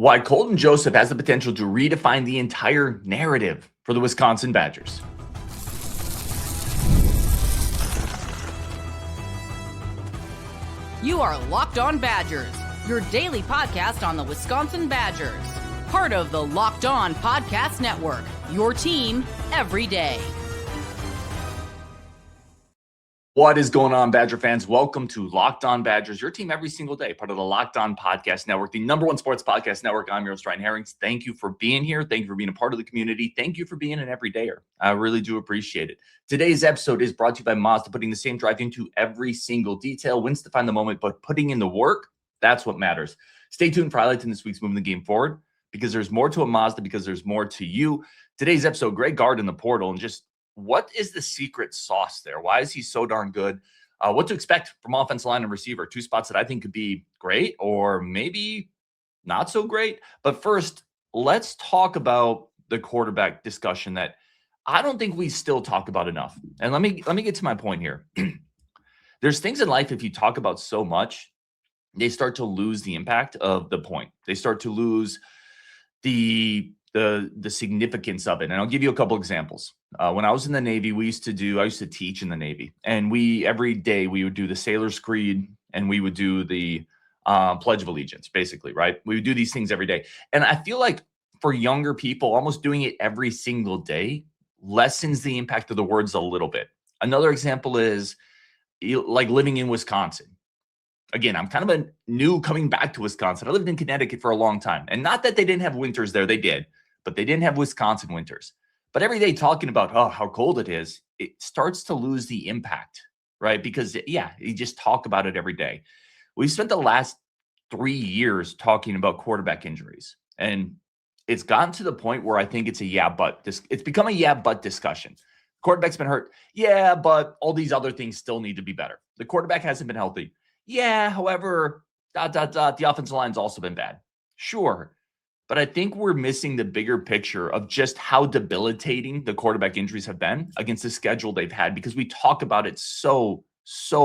Why Colton Joseph has the potential to redefine the entire narrative for the Wisconsin Badgers. You are Locked On Badgers, your daily podcast on the Wisconsin Badgers. Part of the Locked On Podcast Network, your team every day. What is going on, Badger fans? Welcome to Locked On Badgers, your team every single day, part of the Locked On Podcast Network, the number one sports podcast network. I'm your host, Ryan Harings. Thank you for being here. Thank you for being a part of the community. Thank you for being an everydayer. I really do appreciate it. Today's episode is brought to you by Mazda, putting the same drive into every single detail. Wins define the moment, but putting in the work, that's what matters. Stay tuned for highlights in this week's Moving the Game Forward, because there's more to a Mazda, because there's more to you. Today's episode, Gard in the portal, and just what is the secret sauce there? Why is he so darn good? What to expect from offensive line and receiver, two spots that I think could be great or maybe not so great. But first, let's talk about the quarterback discussion that I don't think we still talk about enough. And let me get to my point here. There's things in life, if you talk about so much, they start to lose the impact of the point. They start to lose the significance of it. And I'll give you a couple examples. When I was in the Navy, I used to teach in the Navy, and every day we would do the Sailor's Creed and we would do the Pledge of Allegiance, basically, right? We would do these things every day. And I feel like for younger people, almost doing it every single day lessens the impact of the words a little bit. Another example is like living in Wisconsin. Again, I'm kind of a new coming back to Wisconsin. I lived in Connecticut for a long time. And not that they didn't have winters there, they did, but they didn't have Wisconsin winters. But every day talking about, how cold it is, it starts to lose the impact, right? Because, you just talk about it every day. We've spent the last 3 years talking about quarterback injuries. And it's gotten to the point where I think it's it's become a but discussion. Quarterback's been hurt. Yeah, but all these other things still need to be better. The quarterback hasn't been healthy. Yeah, however, the offensive line's also been bad. Sure. But I think we're missing the bigger picture of just how debilitating the quarterback injuries have been against the schedule they've had, because we talk about it so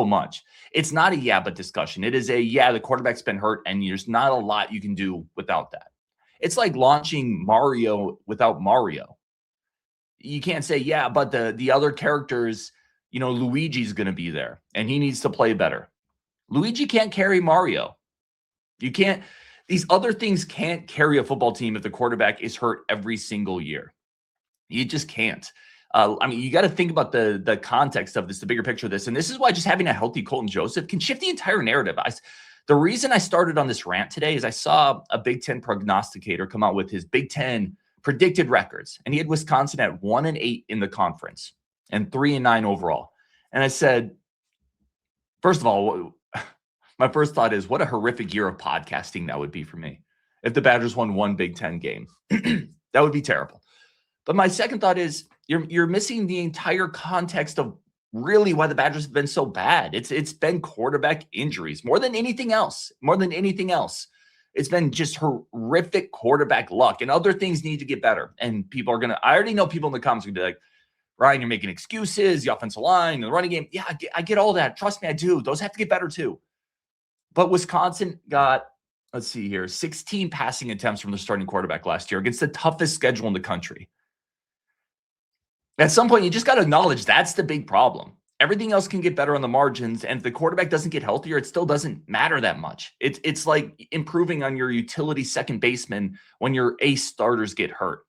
much. It's not a but discussion. It is the quarterback's been hurt and there's not a lot you can do without that. It's like launching Mario without Mario. You can't say, but the other characters, Luigi's going to be there and he needs to play better. Luigi can't carry Mario. These other things can't carry a football team if the quarterback is hurt every single year. You just can't. You got to think about the context of this, the bigger picture of this. And this is why just having a healthy Colton Joseph can shift the entire narrative. The reason I started on this rant today is I saw a Big Ten prognosticator come out with his Big Ten predicted records. And he had Wisconsin at 1-8 in the conference and 3-9 overall. And I said, first of all, my first thought is, what a horrific year of podcasting that would be for me if the Badgers won one Big Ten game. That would be terrible. But my second thought is, you're missing the entire context of really why the Badgers have been so bad. It's been quarterback injuries more than anything else. It's been just horrific quarterback luck, and other things need to get better. And I already know people in the comments are going to be like, Ryan, you're making excuses, the offensive line, the running game. Yeah, I get all that. Trust me, I do. Those have to get better too. But Wisconsin got, 16 passing attempts from the starting quarterback last year against the toughest schedule in the country. At some point, you just got to acknowledge that's the big problem. Everything else can get better on the margins, and if the quarterback doesn't get healthier, it still doesn't matter that much. It's like improving on your utility second baseman when your ace starters get hurt.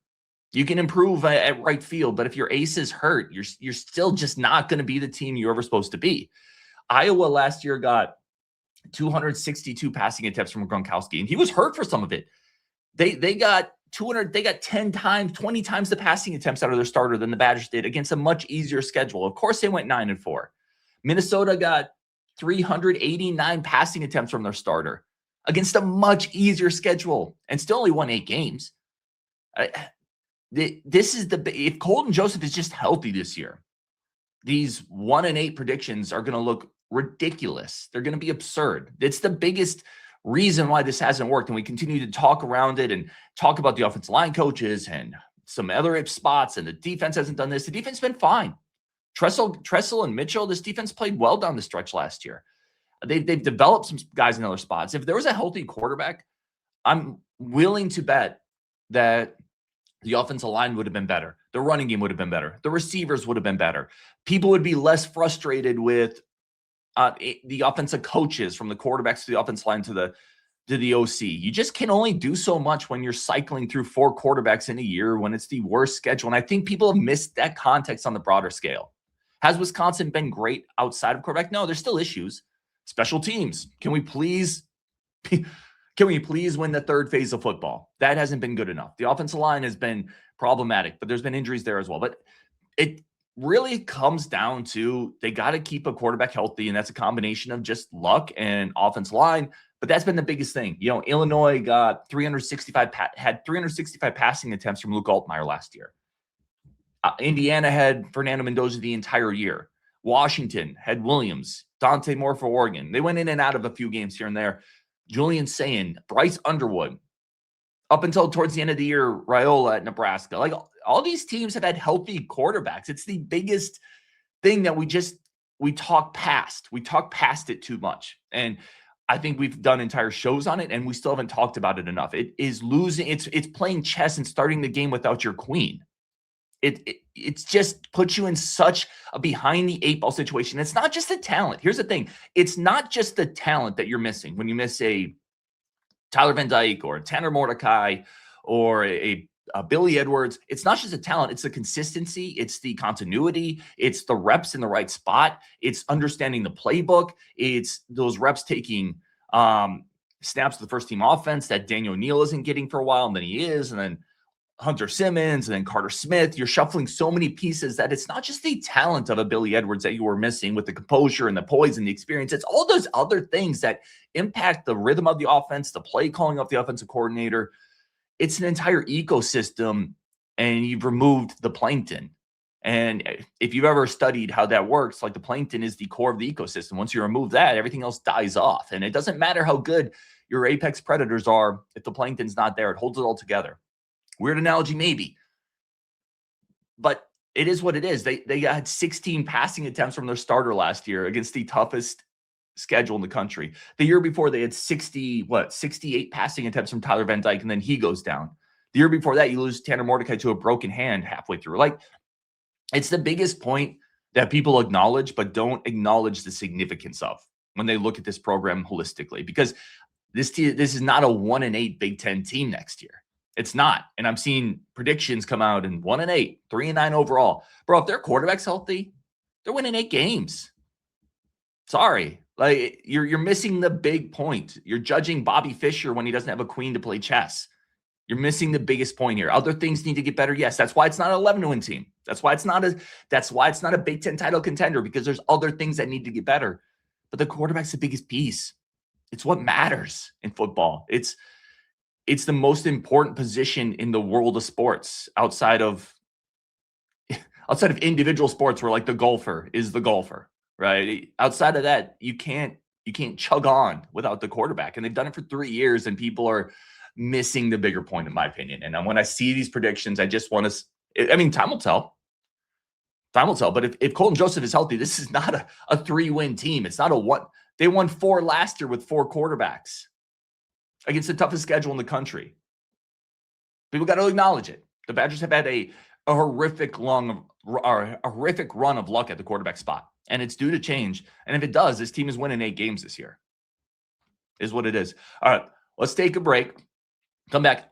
You can improve at right field, but if your ace is hurt, you're still just not going to be the team you're ever supposed to be. Iowa last year got 262 passing attempts from Gronkowski, and he was hurt for some of it. They got 10 times, 20 times the passing attempts out of their starter than the Badgers did against a much easier schedule. Of course, they went 9-4. Minnesota got 389 passing attempts from their starter against a much easier schedule and still only won 8 games. If Colton Joseph is just healthy this year, these 1-8 predictions are going to look ridiculous. They're going to be absurd. It's the biggest reason why this hasn't worked. And we continue to talk around it and talk about the offensive line coaches and some other spots. And the defense hasn't done this. The defense has been fine. Tressel and Mitchell, this defense played well down the stretch last year. They've developed some guys in other spots. If there was a healthy quarterback, I'm willing to bet that the offensive line would have been better. The running game would have been better. The receivers would have been better. People would be less frustrated with the offensive coaches, from the quarterbacks to the offensive line to the OC. You just can only do so much when you're cycling through 4 quarterbacks in a year, when it's the worst schedule. And I think people have missed that context on the broader scale. Has Wisconsin been great outside of quarterback? No, there's still issues. Special teams. Can we please win the third phase of football? That hasn't been good enough. The offensive line has been problematic, but there's been injuries there as well. But it really comes down to they got to keep a quarterback healthy, and that's a combination of just luck and offensive line. But that's been the biggest thing. You know, Illinois had 365 passing attempts from Luke Altmaier last year. Indiana had Fernando Mendoza the entire year. Washington had Williams, Dante Moore for Oregon. They went in and out of a few games here and there. Julian Sayin, Bryce Underwood, up until towards the end of the year, Raiola at Nebraska. Like, all these teams have had healthy quarterbacks. It's the biggest thing that we talk past. We talk past it too much. And I think we've done entire shows on it, and we still haven't talked about it enough. It is losing. It's playing chess and starting the game without your queen. It's just puts you in such a behind the 8 ball situation. It's not just the talent. Here's the thing. It's not just the talent that you're missing when you miss a Tyler Van Dyke or a Tanner Mordecai or a Billy Edwards. It's not just the talent. It's the consistency. It's the continuity. It's the reps in the right spot. It's understanding the playbook. It's those reps taking snaps to the first team offense that Daniel Neal isn't getting for a while, and then he is, and then Hunter Simmons, and then Carter Smith. You're shuffling so many pieces that it's not just the talent of a Billy Edwards that you were missing with the composure and the poise and the experience. It's all those other things that impact the rhythm of the offense, the play calling of the offensive coordinator. It's an entire ecosystem, and you've removed the plankton. And if you've ever studied how that works, like, the plankton is the core of the ecosystem. Once you remove that, everything else dies off. And it doesn't matter how good your apex predators are. If the plankton's not there, it holds it all together. Weird analogy, maybe, but it is what it is. They had 16 passing attempts from their starter last year against the toughest schedule in the country. The year before, they had 68 passing attempts from Tyler Van Dyke, and then he goes down. The year before that, you lose Tanner Mordecai to a broken hand halfway through. Like, it's the biggest point that people acknowledge, but don't acknowledge the significance of when they look at this program holistically, because this is not a 1-8 Big Ten team next year. It's not. And I'm seeing predictions come out in 1-8, 3-9 overall. Bro, if their quarterback's healthy, they're winning 8 games. Sorry. Like, you're missing the big point. You're judging Bobby Fischer when he doesn't have a queen to play chess. You're missing the biggest point here. Other things need to get better. Yes, that's why it's not an 11-win team. That's why it's not a Big Ten title contender, because there's other things that need to get better. But the quarterback's the biggest piece. It's what matters in football. It's the most important position in the world of sports outside of individual sports, where, like, the golfer is the golfer, right? Outside of that, you can't chug on without the quarterback. And they've done it for 3 years, and people are missing the bigger point, in my opinion. And when I see these predictions, I just want to, I mean, time will tell. Time will tell. But if Colton Joseph is healthy, this is not a 3-win team. It's not a one. They won 4 last year with 4 quarterbacks against the toughest schedule in the country. People got to acknowledge it. The Badgers have had a horrific run of luck at the quarterback spot, and it's due to change. And if it does, this team is winning 8 games this year. Is what it is. All right, let's take a break. Come back.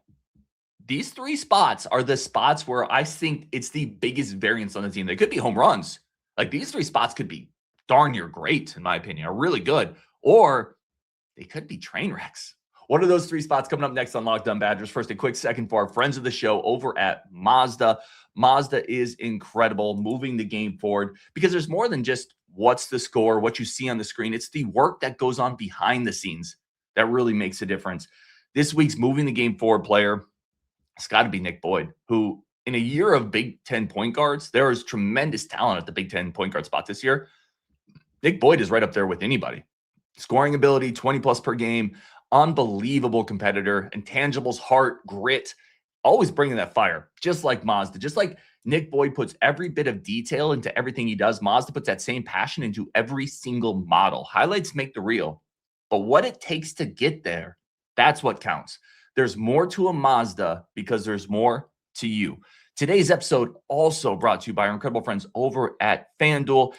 These 3 spots are the spots where I think it's the biggest variance on the team. They could be home runs. Like, these 3 spots could be darn near great, in my opinion, are really good, or they could be train wrecks. What are those 3 spots coming up next on Locked On Badgers? First, a quick second for our friends of the show over at Mazda. Mazda is incredible, moving the game forward, because there's more than just what's the score, what you see on the screen. It's the work that goes on behind the scenes that really makes a difference. This week's moving the game forward player, it's got to be Nick Boyd, who, in a year of Big Ten point guards, there is tremendous talent at the Big Ten point guard spot this year. Nick Boyd is right up there with anybody. Scoring ability, 20+ per game. Unbelievable competitor, intangibles, heart, grit, always bringing that fire, just like Mazda. Just like Nick Boyd puts every bit of detail into everything he does, Mazda puts that same passion into every single model. Highlights make the reel, but what it takes to get there, that's what counts. There's more to a Mazda because there's more to you. Today's episode also brought to you by our incredible friends over at FanDuel.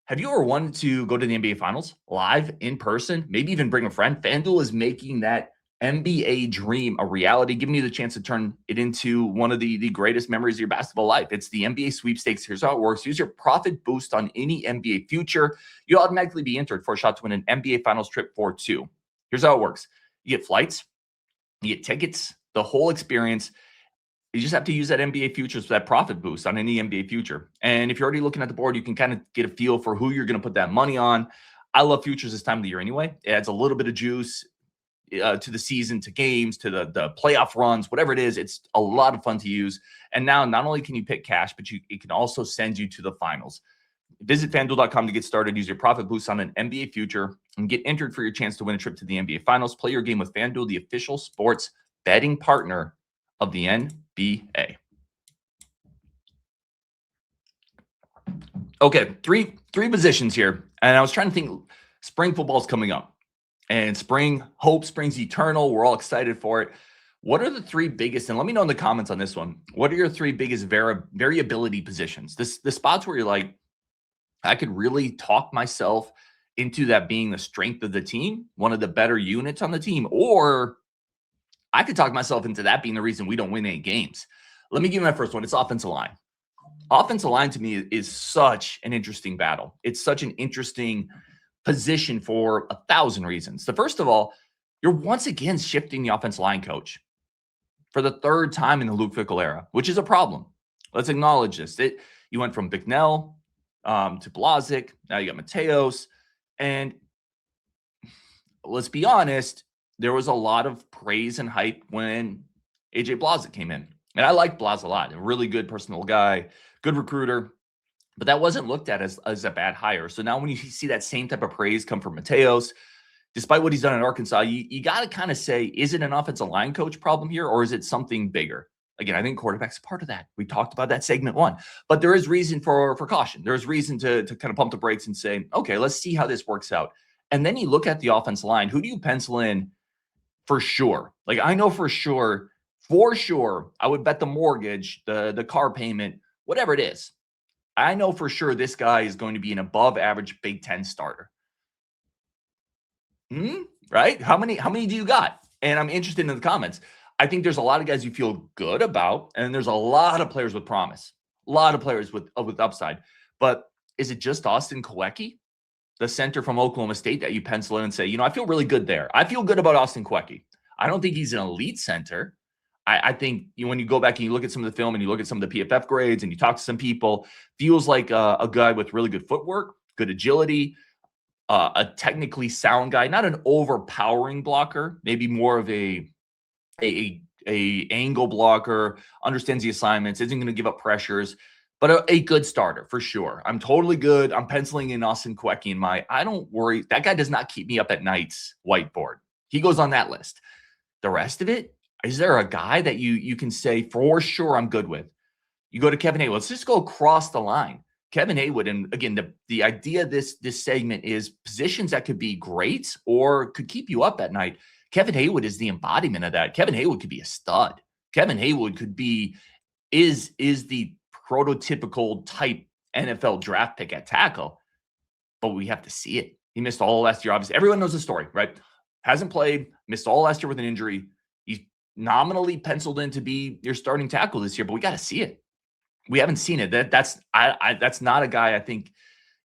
Have you ever wanted to go to the NBA Finals live in person, maybe even bring a friend? FanDuel is making that NBA dream a reality, giving you the chance to turn it into one of the greatest memories of your basketball life. It's the NBA sweepstakes. Here's how it works. Use your profit boost on any NBA future. You'll automatically be entered for a shot to win an NBA Finals trip for two. Here's how it works. You get flights, you get tickets, the whole experience. You just have to use that NBA futures for that profit boost on any NBA future. And if you're already looking at the board, you can kind of get a feel for who you're going to put that money on. I love futures this time of the year anyway. It adds a little bit of juice to the season, to games, to the playoff runs, whatever it is. It's a lot of fun to use. And now not only can you pick cash, but it can also send you to the finals. Visit FanDuel.com to get started. Use your profit boost on an NBA future and get entered for your chance to win a trip to the NBA Finals. Play your game with FanDuel, the official sports betting partner of the NBA. Okay, three positions here. And I was trying to think, spring football's coming up. And hope springs eternal. We're all excited for it. What are the three biggest, and let me know in the comments on this one, what are your three biggest variability positions? The spots where you're like, I could really talk myself into that being the strength of the team, one of the better units on the team, or I could talk myself into that being the reason we don't win any games. Let me give you my first one. It's offensive line. Offensive line to me is such an interesting battle. It's such an interesting position for 1,000 reasons. The first of all, you're once again shifting the offensive line coach for the third time in the Luke Fickell era, which is a problem. Let's acknowledge this. You went from Bicknell to Blazik. Now you got Mateos. And let's be honest, there was a lot of praise and hype when AJ Blazik came in. And I like Blaz a lot. A really good personal guy, good recruiter. But that wasn't looked at as a bad hire. So now when you see that same type of praise come from Mateos, despite what he's done in Arkansas, you got to kind of say, is it an offensive line coach problem here, or is it something bigger? Again, I think quarterback's part of that. We talked about that segment one. But there is reason for caution. There's reason to kind of pump the brakes and say, okay, let's see how this works out. And then you look at the offensive line. Who do you pencil in for sure? Like, I know for sure, I would bet the mortgage, the car payment, whatever it is. I know for sure this guy is going to be an above average Big Ten starter. Right? How many do you got? And I'm interested in the comments. I think there's a lot of guys you feel good about, and there's a lot of players with promise, a lot of players with upside. But is it just Austin Kawecki, the center from Oklahoma State, that you pencil in and say, I feel really good there? I feel good about Austin Kawecki. I don't think he's an elite center. I think when you go back and you look at some of the film and you look at some of the PFF grades and you talk to some people, feels like a guy with really good footwork, good agility, a technically sound guy, not an overpowering blocker, maybe more of a angle blocker, understands the assignments, isn't going to give up pressures, but a good starter for sure. I'm totally good. I'm penciling in Austin Kawecki in I don't worry. That guy does not keep me up at night's whiteboard. He goes on that list. The rest of it, is there a guy that you can say for sure I'm good with? You go to Kevin Haywood. Let's just go across the line. Kevin Haywood, and again, the idea of this segment is positions that could be great or could keep you up at night. Kevin Haywood is the embodiment of that. Kevin Haywood could be a stud. Kevin Haywood is the prototypical type NFL draft pick at tackle, but we have to see it. He missed all last year. Obviously, everyone knows the story, right? Hasn't played, missed all last year with an injury. He's nominally penciled in to be your starting tackle this year, but we got to see it. We haven't seen it. That's not a guy I think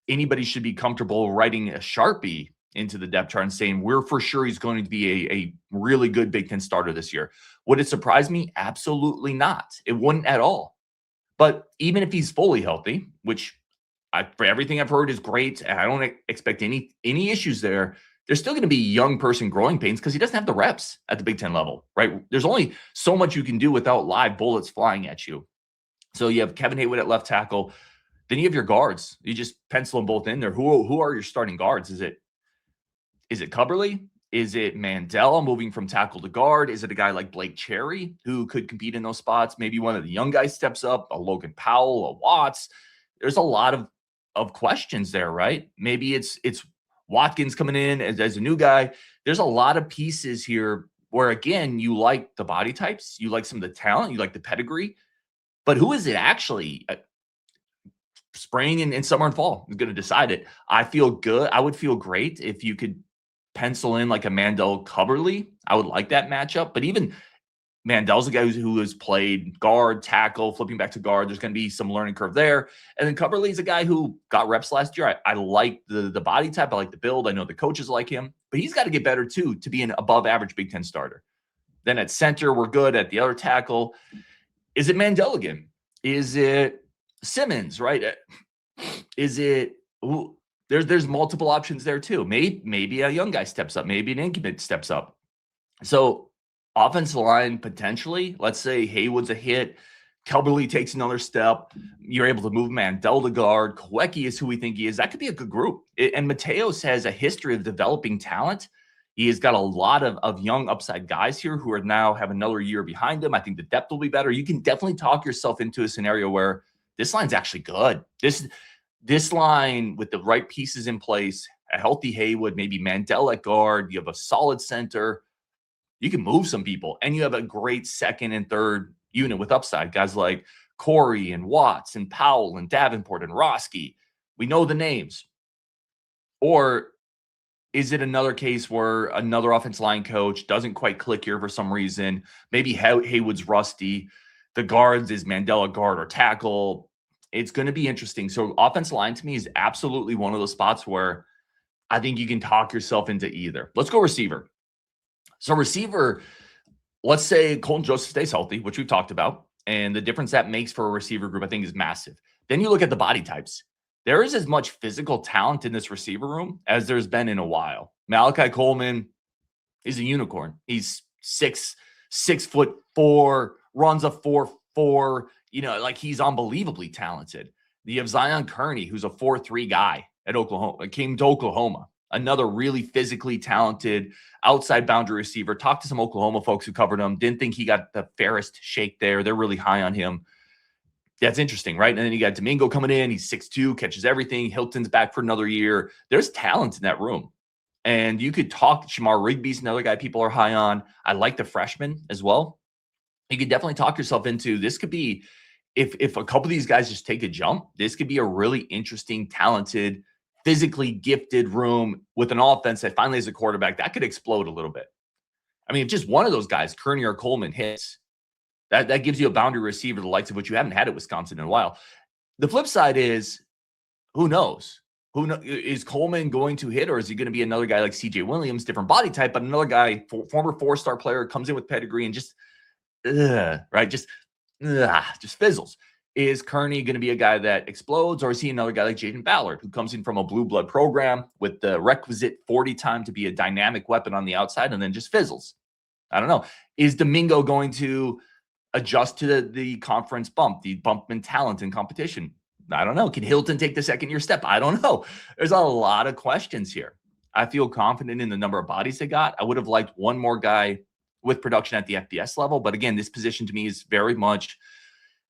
anybody should be comfortable writing a Sharpie into the depth chart and saying we're for sure he's going to be a really good Big Ten starter this year. Would it surprise me? Absolutely not. It wouldn't at all. But even if he's fully healthy, which for everything I've heard is great, and I don't expect any issues there, there's still going to be young person growing pains because he doesn't have the reps at the Big Ten level, right? There's only so much you can do without live bullets flying at you. So you have Kevin Haywood at left tackle. Then you have your guards. You just pencil them both in there. Who are your starting guards? Is it Cubberly? Is it Mandela moving from tackle to guard? Is it a guy like Blake Cherry who could compete in those spots? Maybe one of the young guys steps up, a Logan Powell, a Watts. There's a lot of questions there, right? Maybe it's Watkins coming in as a new guy. There's a lot of pieces here where, again, you like the body types, you like some of the talent, you like the pedigree, but who is it actually? Spring and summer and fall is going to decide it. I feel good. I would feel great if you could pencil in like a Mandel Coverly. I would like that matchup. But even Mandel's a guy who has played guard, tackle, flipping back to guard. There's going to be some learning curve there. And then Coverly's a guy who got reps last year. I like the body type. I like the build. I know the coaches like him. But he's got to get better, too, to be an above-average Big Ten starter. Then at center, we're good. At the other tackle, is it Mandel again? Is it Simmons, right? Is it there's multiple options there too. Maybe a young guy steps up, maybe an incumbent steps up. So offensive line potentially, let's say Haywood's a hit, Kelberly takes another step, you're able to move Mandel to guard, Kawecki is who we think he is. That could be a good group. And Mateos has a history of developing talent. He has got a lot of young upside guys here who are now have another year behind him. I think the depth will be better. You can definitely talk yourself into a scenario where this line's actually good. This line with the right pieces in place, a healthy Haywood, maybe Mandel at guard, you have a solid center. You can move some people, and you have a great second and third unit with upside. Guys like Corey and Watts and Powell and Davenport and Roski. We know the names. Or is it another case where another offensive line coach doesn't quite click here for some reason? Maybe Haywood's rusty. The guards is Mandel at guard or tackle. It's going to be interesting. So offensive line to me is absolutely one of those spots where I think you can talk yourself into either. Let's go receiver. So receiver, let's say Colton Joseph stays healthy, which we've talked about, and the difference that makes for a receiver group I think is massive. Then you look at the body types. There is as much physical talent in this receiver room as there's been in a while. Malachi Coleman is a unicorn. He's 6'4", runs a 4.4. Like he's unbelievably talented. You have Zion Kearney, who's a 4.3 guy at Oklahoma, came to Oklahoma. Another really physically talented outside boundary receiver. Talked to some Oklahoma folks who covered him. Didn't think he got the fairest shake there. They're really high on him. That's interesting, right? And then you got Domingo coming in. He's 6'2", catches everything. Hilton's back for another year. There's talent in that room. And you could talk. Shamar Rigby's another guy people are high on. I like the freshman as well. You could definitely talk yourself into this. Could be, if a couple of these guys just take a jump, this could be a really interesting, talented, physically gifted room with an offense that finally has a quarterback that could explode a little bit. I mean, if just one of those guys, Kearney or Coleman, hits, that gives you a boundary receiver the likes of which you haven't had at Wisconsin in a while. The flip side is, who knows? Is Coleman going to hit, or is he going to be another guy like CJ Williams, different body type, but another guy, former 4-star player, comes in with pedigree and just, just fizzles? Is Kearney going to be a guy that explodes, or is he another guy like Jaden Ballard, who comes in from a blue blood program with the requisite 40 time to be a dynamic weapon on the outside and then just fizzles? I don't know. Is Domingo going to adjust to the conference bump, the bump in talent and competition? I don't know. Can Hilton take the second-year step? I don't know. There's a lot of questions here. I feel confident in the number of bodies they got. I would have liked one more guy with production at the FBS level. But again, this position to me is very much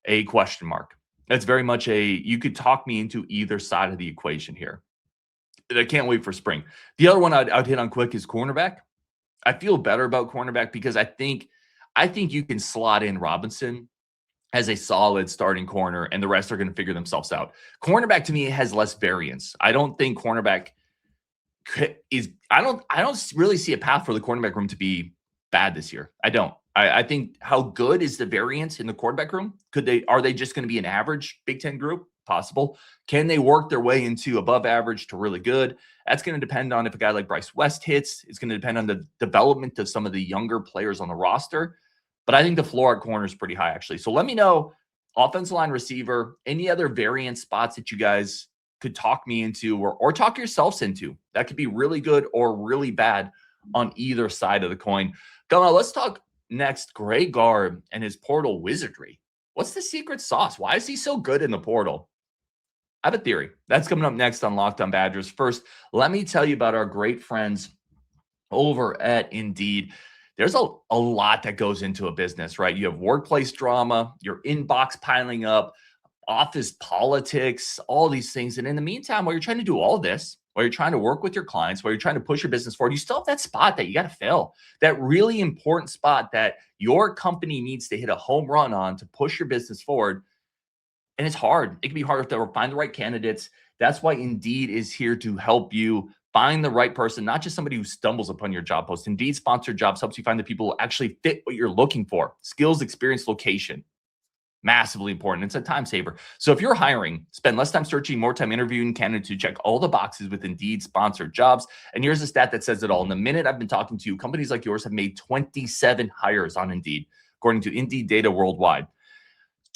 a question mark. That's very much you could talk me into either side of the equation here. I can't wait for spring. The other one I'd hit on quick is cornerback. I feel better about cornerback because I think you can slot in Robinson as a solid starting corner, and the rest are going to figure themselves out. Cornerback to me has less variance. I don't think cornerback is. I don't really see a path for the cornerback room to be bad this year. I don't. I think how good is the variance in the quarterback room? Are they just going to be an average Big Ten group? Possible. Can they work their way into above average to really good? That's going to depend on if a guy like Bryce West hits. It's going to depend on the development of some of the younger players on the roster. But I think the floor at corner is pretty high, actually. So let me know, offensive line, receiver, any other variant spots that you guys could talk me into or talk yourselves into. That could be really good or really bad on either side of the coin. Now, let's talk next, Gard and his portal wizardry. What's the secret sauce? Why is he so good in the portal? I have a theory. That's coming up next on Locked On Badgers. First, let me tell you about our great friends over at Indeed. There's a lot that goes into a business, right? You have workplace drama, your inbox piling up, office politics, all these things. And in the meantime, while you're trying to do all this, while you're trying to work with your clients, while you're trying to push your business forward, you still have that spot that you got to fill, that really important spot that your company needs to hit a home run on to push your business forward. And it's hard. It can be hard to find the right candidates. That's why Indeed is here to help you find the right person, not just somebody who stumbles upon your job post. Indeed sponsored jobs helps you find the people who actually fit what you're looking for. Skills, experience, location. Massively important. It's a time saver. So if you're hiring, spend less time searching, more time interviewing candidates to check all the boxes with Indeed sponsored jobs. And here's a stat that says it all. In the minute I've been talking to you, companies like yours have made 27 hires on Indeed, according to Indeed data worldwide.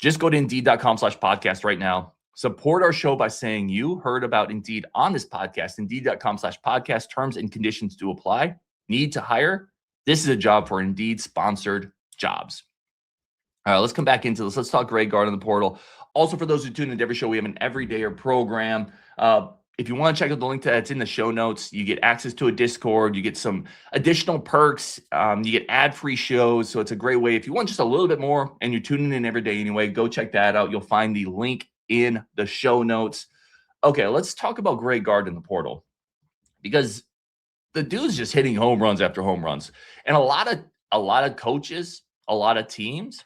Just go to Indeed.com/podcast right now. Support our show by saying you heard about Indeed on this podcast. Indeed.com/podcast. Terms and conditions do apply. Need to hire? This is a job for Indeed sponsored jobs. All right, let's come back into this. Let's talk Gard on the portal. Also, for those who tune into every show, we have an everydayer program. If you want to check out the link that's in the show notes, you get access to a Discord. You get some additional perks. You get ad-free shows. So it's a great way. If you want just a little bit more and you're tuning in every day anyway, go check that out. You'll find the link in the show notes. Okay, let's talk about Gard in the portal, because the dude's just hitting home runs after home runs. And a lot of coaches, a lot of teams,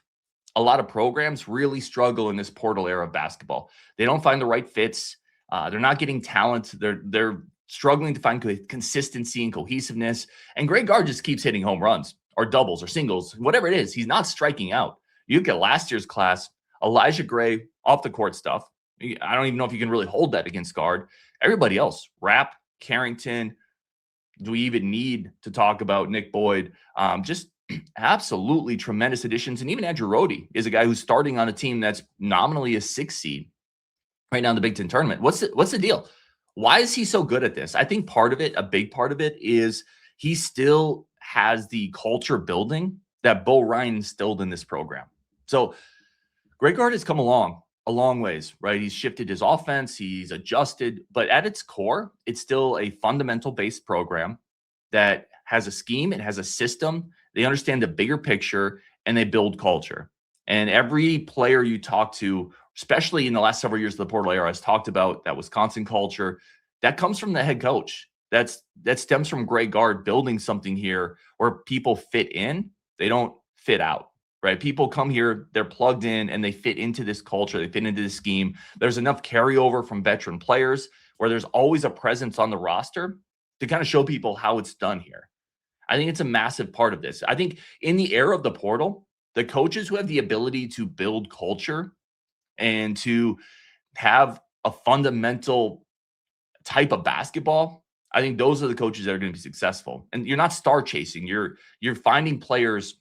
a lot of programs really struggle in this portal era of basketball. They don't find the right fits. They're not getting talent. They're struggling to find consistency and cohesiveness. And Gard just keeps hitting home runs or doubles or singles, whatever it is. He's not striking out. You look at last year's class, Elijah Gray, off the court stuff. I don't even know if you can really hold that against Gard. Everybody else, Rapp, Carrington. Do we even need to talk about Nick Boyd? Just absolutely tremendous additions. And even Andrew Rohde is a guy who's starting on a team that's nominally a 6 seed right now in the Big Ten tournament. What's the deal? Why is he so good at this? I think part of it, a big part of it, is he still has the culture building that Bo Ryan instilled in this program. So Gard has come a long ways, right? He's shifted his offense, he's adjusted, but at its core, it's still a fundamental based program that has a scheme, it has a system. They understand the bigger picture and they build culture. And every player you talk to, especially in the last several years of the portal era, has talked about that Wisconsin culture that comes from the head coach. That stems from Gard building something here where people fit in, they don't fit out, right? People come here, they're plugged in and they fit into this culture, they fit into the scheme. There's enough carryover from veteran players where there's always a presence on the roster to kind of show people how it's done here. I think it's a massive part of this. I think in the era of the portal, the coaches who have the ability to build culture and to have a fundamental type of basketball, I think those are the coaches that are going to be successful. And you're not star chasing. You're finding players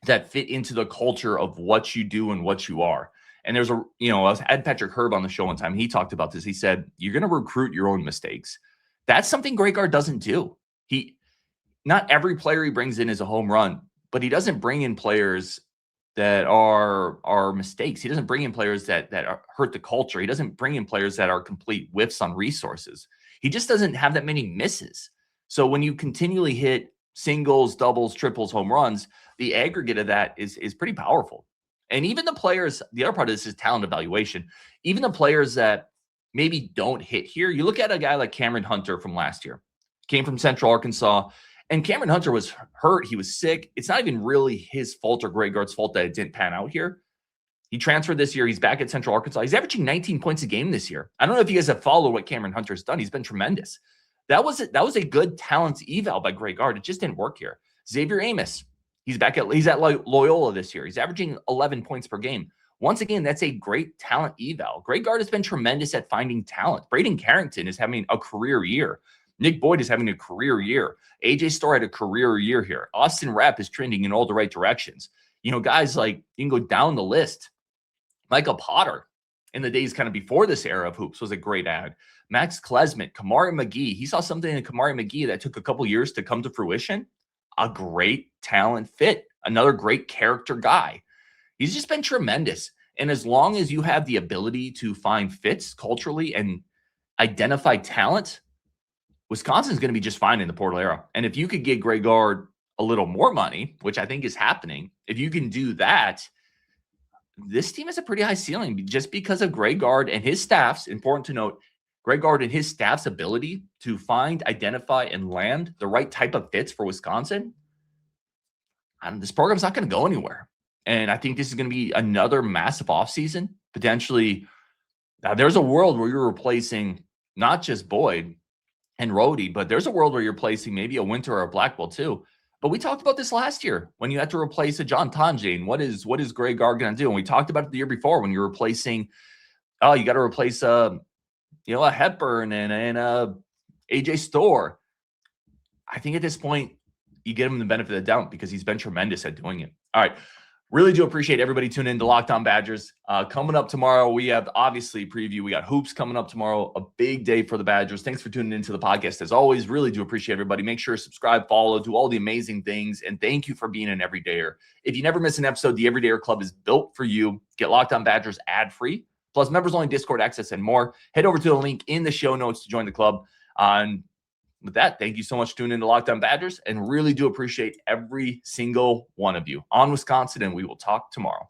that fit into the culture of what you do and what you are. And there's I had Patrick Herb on the show one time. He talked about this. He said, you're going to recruit your own mistakes. That's something Gard doesn't do. Not every player he brings in is a home run, but he doesn't bring in players that are mistakes. He doesn't bring in players that hurt the culture. He doesn't bring in players that are complete whiffs on resources. He just doesn't have that many misses. So when you continually hit singles, doubles, triples, home runs, the aggregate of that is pretty powerful. And even the players, the other part of this is talent evaluation. Even the players that maybe don't hit here, you look at a guy like Cameron Hunter from last year, came from Central Arkansas. And Cameron Hunter was hurt. He was sick. It's not even really his fault or Gard's fault that it didn't pan out here. He transferred this year. He's back at Central Arkansas. He's averaging 19 points a game this year. I don't know if you guys have followed what Cameron Hunter's done. He's been tremendous. That was a good talent eval by Gard. It just didn't work here. Xavier Amos, he's at Loyola this year. He's averaging 11 points per game. Once again, that's a great talent eval. Gard has been tremendous at finding talent. Braeden Carrington is having a career year. Nick Boyd is having a career year. AJ Storr had a career year here. Austin Rapp is trending in all the right directions. Guys like, you can go down the list. Michael Potter, in the days kind of before this era of hoops, was a great ad. Max Klesmit, Kamari McGee. He saw something in Kamari McGee that took a couple years to come to fruition. A great talent fit. Another great character guy. He's just been tremendous. And as long as you have the ability to find fits culturally and identify talent, Wisconsin's going to be just fine in the portal era. And if you could get Gard a little more money, which I think is happening, if you can do that, this team has a pretty high ceiling just because of Gard and his staff's, important to note, Gard and his staff's ability to find, identify, and land the right type of fits for Wisconsin. This program's not going to go anywhere. And I think this is going to be another massive offseason. Potentially, there's a world where you're replacing not just Boyd and Rhodey, but there's a world where you're replacing maybe a Winter or a Blackwell too. But we talked about this last year when you had to replace a John Tonjane. What is Gard going to do? And we talked about it the year before when you're replacing, you got to replace a Hepburn and a AJ Storr. I think at this point, you get him the benefit of the doubt because he's been tremendous at doing it. All right. Really do appreciate everybody tuning in to Locked On Badgers. Coming up tomorrow, we have obviously preview. We got hoops coming up tomorrow, a big day for the Badgers. Thanks for tuning into the podcast. As always, really do appreciate everybody. Make sure to subscribe, follow, do all the amazing things. And thank you for being an everydayer. If you never miss an episode, the Everydayer Club is built for you. Get Locked On Badgers ad-free, plus members-only Discord access and more. Head over to the link in the show notes to join the club. And with that, thank you so much for tuning in to Locked On Badgers, and really do appreciate every single one of you on Wisconsin, and we will talk tomorrow.